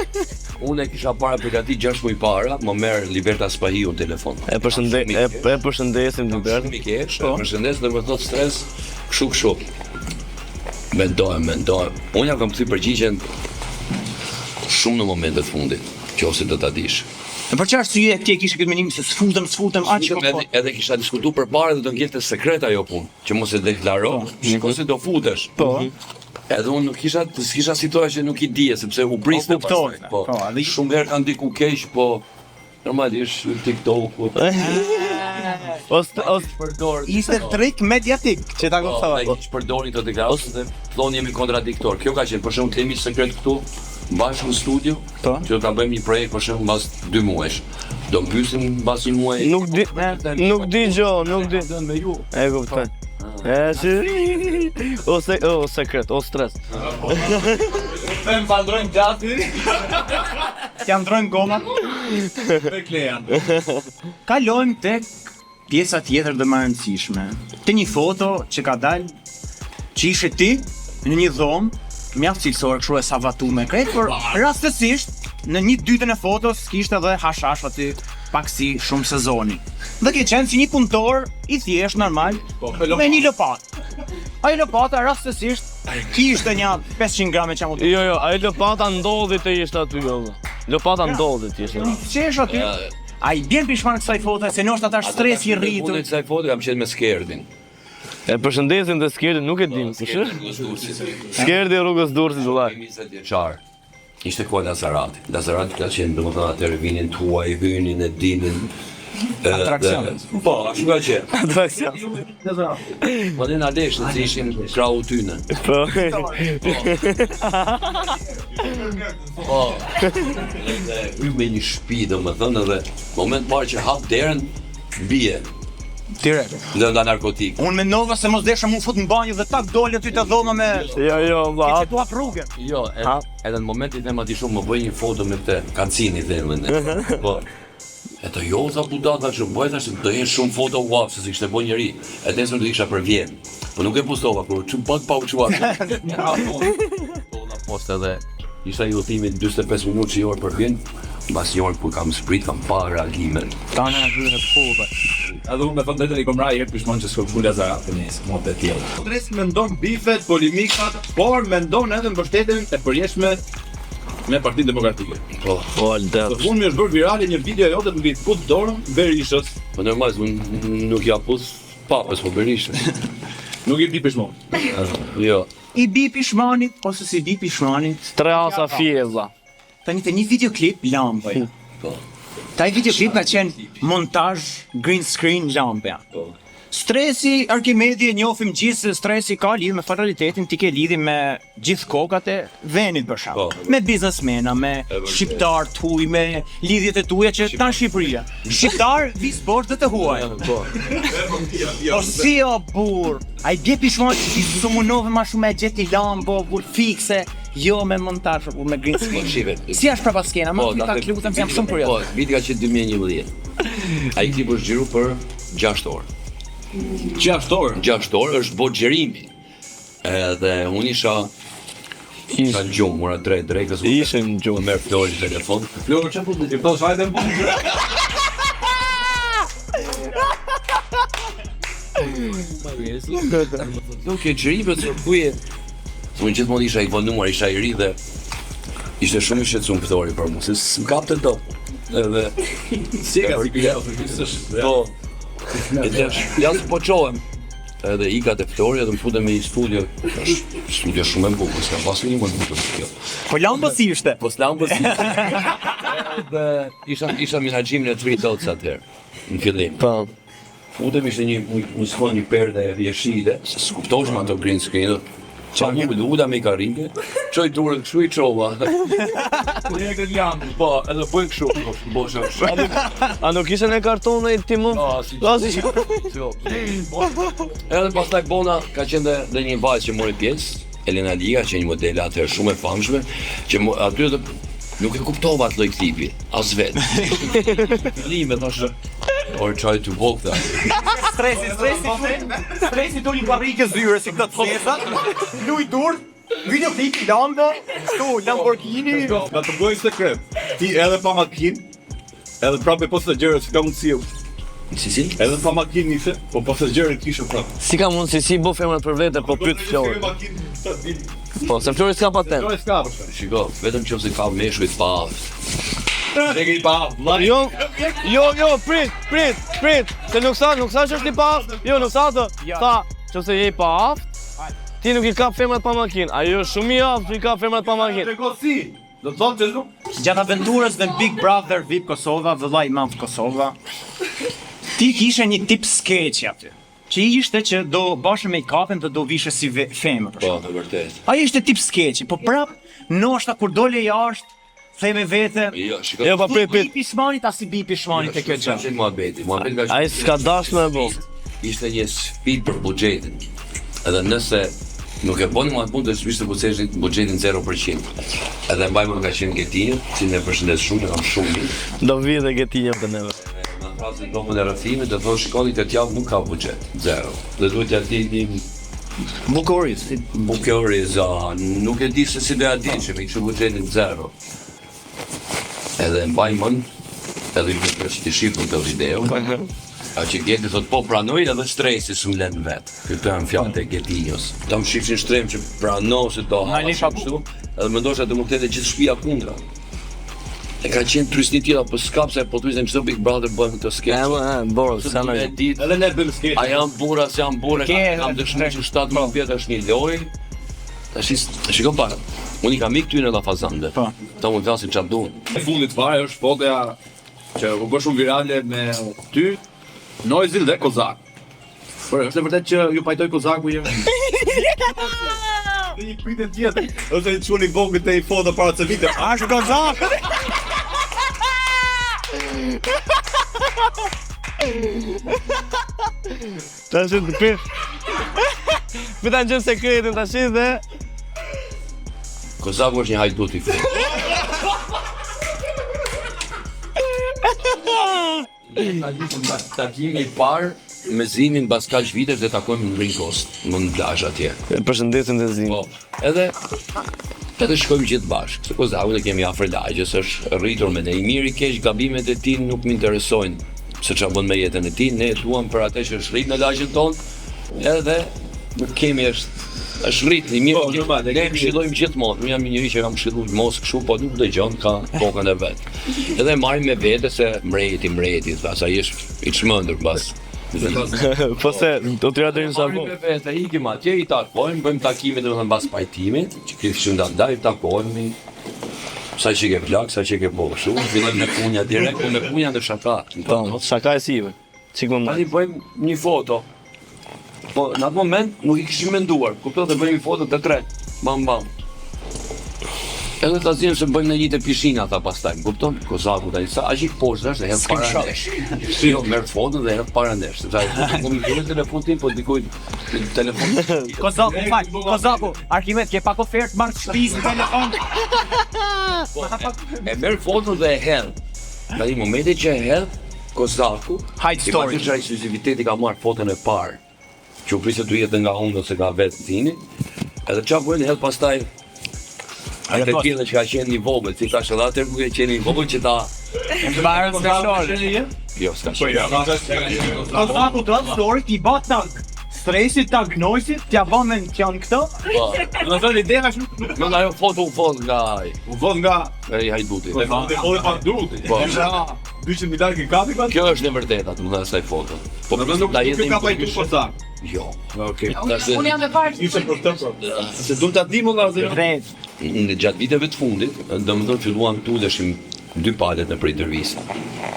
unë e kisha para përgati 6 muaj para, më merr Liberta Spahiu në telefon. E përshëndesim Liberta. Mi kesh, përshëndes, dhe më thot stres, kështu. Mendohem. Unë ja kam këthy përgjigjen shumë në momentet fundit, qofse do ta dish. E për çfarë arsye ti e kishe këtë mendim se s'futem, aq po. Edhe kisha diskutuar përpara dhe do ngjelte sekret ajo punë, që mos e deklaroj, shikoj se do futesh. Po. Edhe unë nuk kisha situatë që nuk i dije sepse u priste kuptoj. Po. Shumë herë kanë diku keq, po normalisht TikTok-u. Përdor. Ishte trik mediatik që ta kuptoj. Ai përdorin këto deklaratë dhe thonë jemi kontradiktor. Kjo ka qenë për shembull kemi sekret këtu bashkë në studio, që do ta bëjmë një projekt për shembull mbas 2 muajsh. Do mbyssim mbas 1 muaji. Nuk di gjo. Me ju. E kuptoj. O sekret, o stres. Them pandrojnë gjatë. T'ja ndrojnë gomat. Me klejan. Kalojmë tek pjesa tjetër dhe më e rëndësishme. Te një foto që ka dalë që ishe ti në një dhomë, mjaft cilësore kështu e savatume krejt, por rastësisht në 1/2 e fotos kishte edhe hashash aty pak si shumë sezoni. Dhe ke qenë si një punëtor i thjesht normal me një lopatë. Ajo lopata rastësisht kishte një 500 grame çamu. Jo, ajo lopata ndodhi të ishte aty valla. Lopata ndodhi të ishte. Qesh aty? Ai bjen pishman kësaj foto se në është ata stresi i rritur. Unë kësaj foto kam qenë me Skerdin. E përshëndesin dhe Skerdin nuk e dim, kush është? Skerdi rrugës Durrësit vëllai. 20 vjeçar. Ishte koha Lazarati. Lazarati ka qenë domethënë atëherë vinin tuaj, hynin e dinin. Atraksion. Po, ashtu ka qenë. Atraksion. Po dhe na deshte se ishin krau tyne. Po. Po. Hyj me një shtëpi domethënë edhe moment parë që hap derën bie. Direkt. Nga narkotik. Unë mendova se mos desha mu fut në banjë dhe tak dole ty të dhoma me... Jo, valla. Që tua rrugën. Jo, edhe në momentin e ma di shumë më bëj një foto me këtë kancini dhe më po. E të jo, tha budata që bëj, thash të jenë shumë foto uaf, se si kështë e bëj njëri. E të nesër të isha për Vjenë. Po nuk e postova, por që pak pa u quat. Po, na post edhe, isha i udhimi 45 minutë që i orë për Vjenë, mbas një orë kur kam sprit, kam pa reagimen. Tana në hyrën e pullëve. Edhe unë me thënë drejtën i kom rajë herë pishmon që s'ko kula Zaratë njësë, mod e tjela. Stresi mendon bifet, polemikat, por mendon edhe mbështetjen e përjeshme me Partinë Demokratike. Po, Sot unë më është bërë virale një video jote duke i put dorën Berishës. po normalisht, unë nuk ja pus papës, po Berishës. Nuk i bi pishmon. Jo. I bi pishmanit, ose si bi pishmanit. 3 asa fjeza. Tani te një videoklip lampe. Po. Ta i videoklip ka qenë montazh green screen lampe. Stresi, Arkimedi e njofim gjithë se stresi ka lidhje me fatalitetin, ti ke lidhje me gjithë kokat e venit për shkak. Me biznesmena, me shqiptar të huaj, me lidhjet e tuaja që tanë Shqipëria. Shqiptar vi sportet të huaj. Po. Po si o burr, ai bje pishmon që ti sumunove ma shumë me gjeti lambo, kur fikse, jo me montazh, por me green screen. Si është prapa skena, më ta lutem se jam shumë kurioz. Po, viti ka qenë 2011. Ai klipi është xhiru për 6 orë. 6 orë? 6 orë është bo xherimi. Edhe unë isha në gjumë, mora drejkës. Ishe në gjumë. Merë Flori telefon. Flori që putë, i pëtos hajde më punë. Nuk e xherimi të kuje. Unë gjithmonë isha i vonuar, isha i ri dhe ishte shumë i shqetësuar Flori për mua, se s'mkapte dot. Edhe si ka si pijao, po. Edhe jam po çohem. edhe ika te Florja dhe më futem në një studio. Studio shumë e bukur, s'ka pasur një më të bukur se kjo. Po lambës ishte. Po s'lambës dhe isha menaxhimin e Three Dots atëherë, në fillim. Po. Futem ishte një sfond një perde jeshile, s'kuptoshëm ato green screen. Qa një bëlluda me karike, qoj turët kështu I qova. Po, edhe bëjnë kështu, A nuk ishe në karton e timu? Edhe pastaj bona ka qenë dhe një vajzë që mori pjesë, Elena Liga, që një modele atëherë shumë e famshme, që aty edhe nuk e kuptova atë lloj klipi, as vetë. Fillim e thashë, or try to walk that. Stresi do një parrike zyre si këto të thesa. Luj dur, videoklipi lambë, këtu Lamborghini. Na të bëj sekret. Ti edhe pa makinë, edhe prapë pas të gjërës ka mundësi. Si? Edhe pa makinë nishe, po pas të gjërës kishe prapë. Si ka mundësi si bo femrat për vete, po pyet Flori. Po, se Flori s'ka patent. Flori s'ka. Shiko, vetëm që ka meshuj të pavë. Jo, prit, se nuk sa që është I paf, jo, nuk sa të, ta, që se je I paf, ti nuk I kap femrat pa makinë, ajo është shumë I aftë që I kap femrat pa makinë. Do të thonë që nuk. Gjatë aventurës dhe Big Brother VIP Kosova, vëllai I madh Kosova, ti kishe një tip skeçi aty. Që ishte që do bashkë me make-upin dhe do vishe si femër. Po, të vërtet. Ai ishte tip skeçi, po prap, ndoshta kur dole jashtë, theme vete. Jo, shiko. Jo, pa prit. Bipi shmanit as I bipi shmanit e kjo gjë. Muhabeti ka Ai s'ka dash me bo. ishte një sfidë për buxhetin. Edhe nëse nuk e bën më atë punë të shpishte buxhetin 0%. Edhe mbajmë nga qenë Getinjë, që ne përshëndes shumë, kam shumë mirë. Do vi dhe Getinjë për neve. Në frasën domën e rrëfimit, do thonë shkoni të javë nuk ka buxhet, 0. Dhe duhet t'ja di një Bukuris. nuk e di se si do ja di që me kështu buxhetin 0. Edhe mbajmën, edhe i të shifën të video, a që Geti thot po pranoj edhe stresi s'm lën vet. Këto janë fjalët e Getinjos. Ta më shifshin shtrem që prano se do hash kështu, edhe mendosha të më kthente gjithë shtëpia kundra. E ka qenë trysni tjera, po s'ka pse po thysen çdo Big Brother bën këtë sketch. Borë, sa në ditë. Edhe ne bëjmë sketch. A janë burra, se janë burra, kam dëshmi që 17 vjet është një lojë. Tash shikoj para. Unë I kam ikë ty në Lafazande. Po. Ta mund të flasim çfarë duan. E fundit fare është fotoja që u bë shumë virale me ty, Noizil dhe Kozak. Por është e vërtet që ju pajtoj Kozaku jë. Dhe një pyetje tjetër. Ose të çuni vogël te I foto para të vitit. A është Kozak? Tash të pyet. Pyeta gjë sekretin tash dhe Kozaku është një hajdut I fut. Takimi I parë me Zimin mbas kaq vitesh dhe takojmë në Green Coast, në plazh atje. Përshëndesim të Zimin. Po, edhe shkojmë gjithë bashkë, se Kozakun e kemi afër lagjës, është rritur me ne I mirë I keq, gabimet e tij nuk më interesojnë se çfarë bën me jetën e tij, ne jetuam për atë që është rrit në lagjën tonë, edhe nuk kemi është rrit I mirë, ne këshillojmë gjithmonë. Unë jam një njeri që kam këshilluar mos kështu, po nuk dëgjon, ka kokën e vet. Edhe marrim me vete se mreti, thas ai është I çmendur mbas. Po se, do të rria deri në Marrim Savo. me vete, ikim atje, I takojmë, bëjmë takime domethënë mbas pajtimit, që kishim ndaj takohemi. Sa që ke plak, sa që ke po kështu, fillojmë me punja direkt, po me punja në shaka. Po, shaka e sive. Çik më. Tani bëjmë një foto. Po në atë moment nuk I kishim menduar, kupton të bëjmë një foto të tretë. Bam. Edhe ta zgjidhim se bëjmë në një të pishinë ata pastaj, kupton? Kozaku tani sa aq I poshtë është edhe para nesh. Jo, merr foton dhe edhe para nesh. Sepse ai nuk më jep telefonin tim, po dikujt në telefon. Kozaku, Arkimet, ke pak ofertë marrë shtëpisë në telefon. E merr foton dhe e hedh. Tani momenti që e hedh, Kozaku, Hide story. Që eksklusiviteti ka marrë foton e parë. Që u prisë të jetë nga unë ose nga vetë Zini. Edhe çfarë bën hedh pastaj ai të tjerë që ka qenë një vogël, si tash edhe atë nuk e qenë një vogël që ta Mbarën speciale. jo s'ka. Kozaku të atë story ti bat tank. Stresit, tagnojsit, t'ja bëmen që janë këto. Po. Do të thonë ideja është nuk Më ajo foto u fol nga ai. u vën nga Ai hajduti. po pa duti. Po. 200.000 lekë kapi pas? Kjo është e vërteta, domethënë asaj foto. Po Në vend nuk kjo ka pajtu po sa. Jo. Okej. Unë jam e parë. Ishte për këtë. Se duam ta dimë valla. Në gjatë viteve të fundit, domethënë filluam këtu dashim 2 palet në për intervista.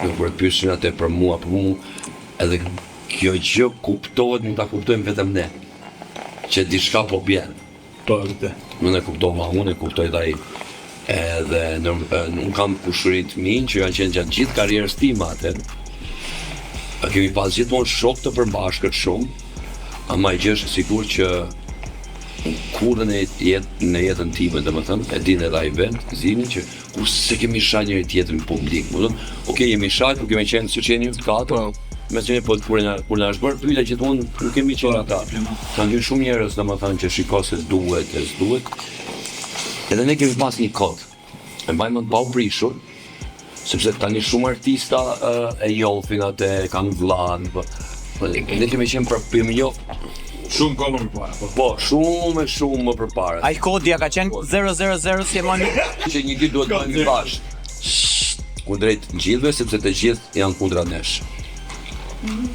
Nuk për pyesin atë për mua, edhe kjo gjë kuptohet, nuk ta kuptojmë vetëm ne. Që diçka po bjen. Po vërtet. Unë e kuptova, unë e kuptoj dhe ai. Edhe unë kam kushërit minë që kanë qenë gjatë gjithë karrierës time atë. Kemi pas gjithmonë shok të përbashkët shumë, ama i gjë është sigur që kurrë në jetën time, domethënë, e dinë edhe ai vend, zinin që kur se kemi shah njëri tjetrin publik, domethënë, okej, jemi shah, por kemi qenë siç jeni të katër. Me që po kur na është bërë pyetja gjithmonë nuk kemi qenë ata. Kanë qenë shumë njerëz domethënë që shikojnë se s'duhet. Edhe ne kemi pas një kod, e mbajmë të pauprishur, sepse tani shumë artista e njohin atë, kanë vllanë, ne kemi qenë për një Shumë kohë më parë. po shumë më përpara. Ai kodja ka qenë 000 si e mani. Që një ditë duhet të bëjmë bashkë. Kundrejt gjithëve, sepse të gjithë janë kundra nesh.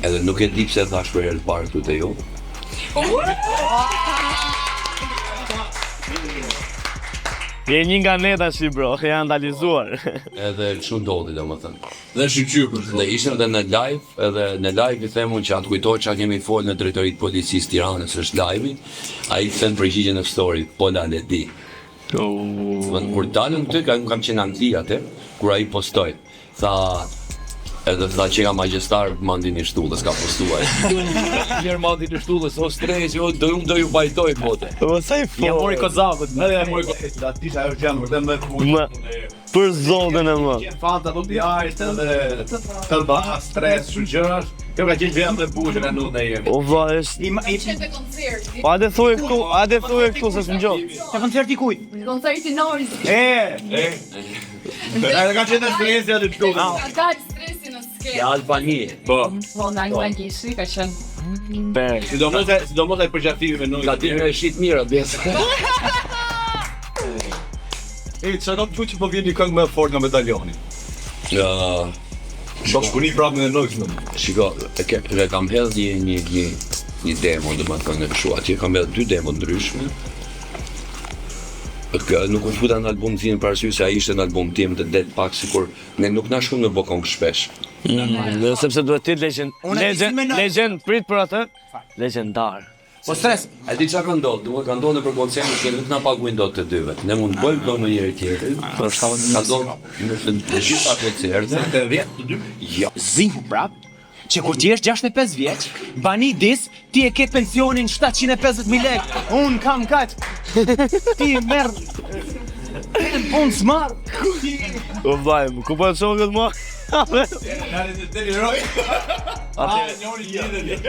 Edhe nuk e di pse thash për herë të parë këtu te ju. Je një nga ne tash bro, e analizuar. Edhe çu ndodhi domethënë. Dhe shqyr për Dhe ishim edhe në live, edhe në live i themun që atë kujtoj që kemi folë në drejtoritë policisë Tiranës është live-i, ai i thën përgjigjen e story, po la le di. Kur dalëm këtu, kam qenë në Angli atë, kur ai postoi, tha edhe tha që ka magjestar mandin i shtullës, ka postuar. Njerë mandin i shtullës, o stres, do ju bajtoj bote. Po sa i Ja mori kozakut. Edhe mori kozakut. Aty ajo që janë vërtet më të Për zotin e më. Fanta do t'i ajtë edhe tërba, stres, shumë gjërash. Kjo ka qenë vetëm dhe bushën e nuk dhe jemi. O vla, është... Ishte koncert. Hajde thuaj këtu se s'ngjot. Te koncerti kujt? Koncerti Noise. Edhe ka qenë stresi aty këtu. Ka dalë stresi në skenë. Ja Albani. Po. Po në Anglisht ka qenë. Per. Sidomos ai përgjatimi me Ka ti në shit mirë, besë. Çfarë do të thotë që po vjen një këngë më fort nga Medaljoni? Do shkuni prapë në Noise. Shiko, e kam hedh një demo, domethënë kështu, atje kam hedh 2 demo ndryshme. Nuk u futa në album tim për arsye se ai ishte në album tim të det pak sikur ne nuk na shkon me bokong shpesh. Sepse duhet të jetë legend, prit për atë, legendar. Po stres. A di çfarë ka ndodhur? Ka ndodhur për koncertin që nuk na paguajnë dot të dyve. Ne mund të bëjmë këto në njëri tjetrin. Ka ndodhur në gjitha koncertet të 10 të 2. Jo. Zihu prap, që kur ti je 65 vjeç, bani dis, ti e ke pensionin 750.000 lekë. Un kam kaq. Ti merr punë smar. O vllai, ku po të shoh këtë mua?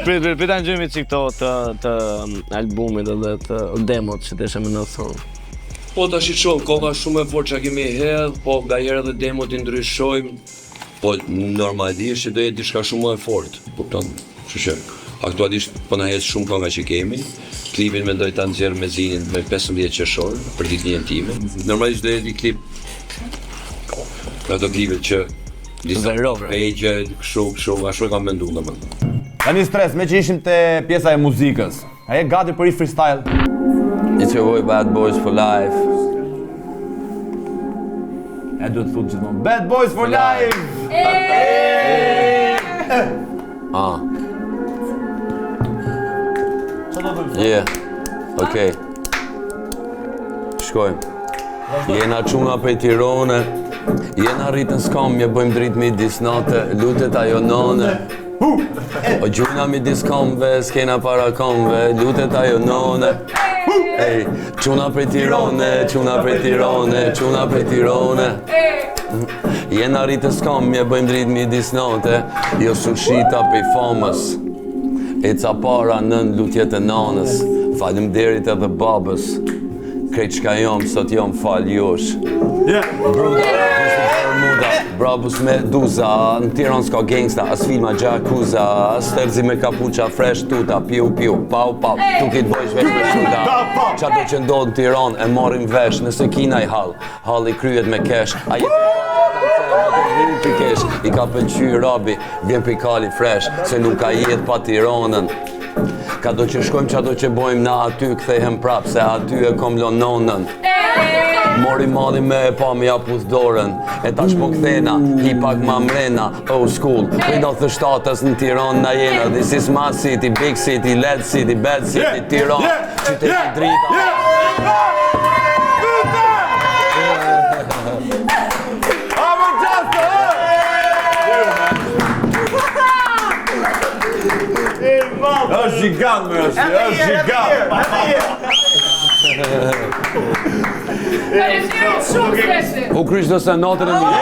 Prit ta ngjojmë çik të albumit edhe të demot që desha më në thonë. Po tash i shoh, koha shumë e fortë që kemi hedh, po ngaherë edhe demot i ndryshojmë. Po normalisht që do jetë diçka shumë më e fortë, kupton? Kështu që aktualisht po na hedh shumë kënga që kemi. Klipin mendoj ta nxjerr me Zinin me 15 qershor për ditën time. Normalisht do jetë një klip. Ato klipet që disa pejgje, kështu, ashtu e kam menduar domethënë. Tani stres, me që ishim te pjesa e muzikës. A je gati për i freestyle? It's your boy Bad Boys for Life. E duhet të thotë gjithmonë Bad Boys for Life! Yeah, okej. Shkojmë. Jena quna prej Tirone, jena rritën skamje, bëjmë dritë midis nate, lutet ajo nane. O gjuna midis kamve, s'kena para kamve, lutet ajo nane. Ej, quna prej Tirone, quna prej Tirone, quna prej Tirone. Jena rritën skamje, bëjmë dritë midis nate, jo sushita pej famës. E ca para nën lutjet e nanës, faleminderit edhe babës. Krejt çka jam, sot jam fal jush. Bruda, Brabus me duza, në Tiranë s'ka gangsta, as filma Gjakuza, as terzi me kapuqa fresh tuta, piu, pau, tu kit bojsh vesh me shuta. Qa do që ndodh në Tiranë e marim vesh, nëse kina i halli kryet me kesh, a jetë i ka pëlqy rabi, vjen pikali fresh, se nuk ka jetë pa Tiranën. Ka do që shkojmë, qa do që bojmë na aty, kthehem prap, se aty e kom lononën. Mori mali me e pa mi apus dorën, e tash po kthena, hi pak ma mrena, old school. Pejda thë shtatës në Tiranë na jena, this is my city, big city, lead city, bad city, Tiranë, qyteti drita. është gjigant me është gjigant. U kryq do se natën e mirë.